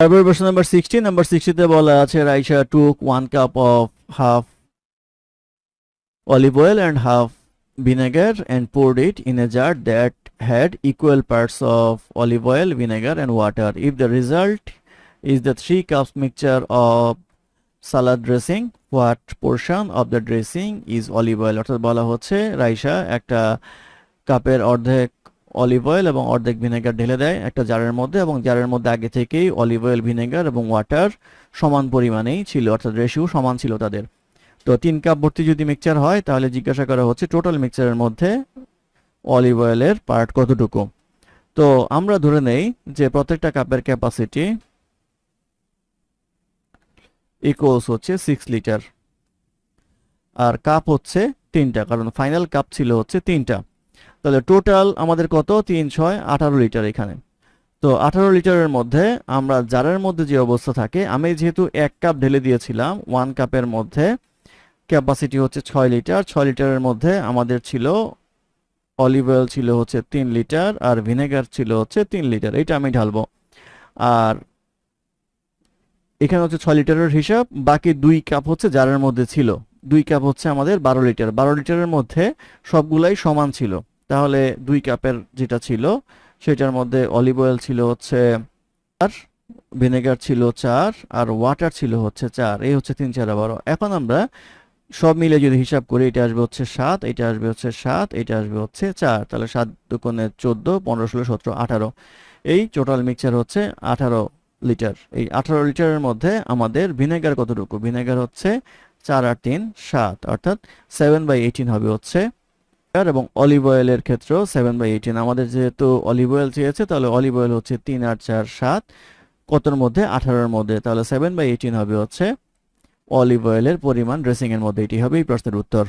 তারপর প্রশ্ন number 60 number 60 তে বলা আছে Raisa took 1 cup of half olive oil and half vinegar and poured it in a jar that had equal parts of olive oil, vinegar and water. If the result is the 3 cups mixture of salad dressing, what portion of the dressing is olive oil? অর্থাৎ বলা হচ্ছে রাইসা একটা কাপের অর্ধেক olive oil এবং অর্ধেক vinegar ঢেলে দেয় একটা জারের মধ্যে, এবং জারের মধ্যে আগে থেকেই অলিভ অয়েল, ভিনেগার এবং ওয়াটার সমান পরিমাণেই ছিল, অর্থাৎ রেশিও সমান ছিল তাদের। তো 3 কাপ ভর্তি যদি মিক্সচার হয় তাহলে জিজ্ঞাসা করা হচ্ছে টোটাল মিক্সচারের মধ্যে অলিভ অয়েলের পার্ট কতটুকু। তো আমরা ধরে নেই যে প্রত্যেকটা কাপের ক্যাপাসিটি ইকুয়ালস হচ্ছে 6 লিটার, আর কাপ হচ্ছে 3টা, কারণ ফাইনাল কাপ ছিল হচ্ছে 3টা। তাহলে টোটাল আমাদের কত, 3 6 18 লিটার এখানে। তো 18 লিটারের মধ্যে আমরা জারের মধ্যে যে অবস্থা থাকে, আমি যেহেতু 1 কাপ ঢেলে দিয়েছিলাম 1 কাপের মধ্যে, ক্যাপাসিটি হচ্ছে 6 লিটার। 6 লিটারের মধ্যে আমাদের ছিল অলিভ অয়েল ছিল হচ্ছে 3 লিটার আর ভিনেগার ছিল হচ্ছে 3 লিটার, এটা আমি ঢালবো। আর এখানে হচ্ছে 6 লিটারের হিসাব, বাকি 2 কাপ হচ্ছে জারের মধ্যে ছিল। 2 কাপ হচ্ছে আমাদের 12 লিটার। 12 লিটারের মধ্যে সবগুলাই সমান ছিল, তাহলে 2 কাপের যেটা ছিল সেটার মধ্যে অলিভ অয়েল ছিল হচ্ছে 4, ভিনেগার ছিল 4 আর ওয়াটার ছিল হচ্ছে 4। এই হচ্ছে 3 4 12। এখন আমরা সব মিলে যদি হিসাব করি, এটা আসবে হচ্ছে 7, এটা আসবে হচ্ছে 7, এটা আসবে হচ্ছে 4, তাহলে 7 দুগুণে 14, 15 16 17 18। এই টোটাল মিক্সচার হচ্ছে 18 লিটার। এই 18 লিটারের মধ্যে আমাদের ভিনেগার কতটুকু, ভিনেগার হচ্ছে 4 আর 3 7, অর্থাৎ 7/18 হবে হচ্ছে। এবং অলিভ অয়েলের ক্ষেত্রেও 7/18, আমাদের যেহেতু অলিভ অয়েল চেয়েছে তাহলে অলিভ অয়েল হচ্ছে 3 আর 4 7, কতর মধ্যে, 18-এর মধ্যে, তাহলে 7/18 হবে হচ্ছে অলিভ অয়েলের পরিমাণ ড্রেসিং এর মধ্যে। এটি হবে এই প্রশ্নের উত্তর।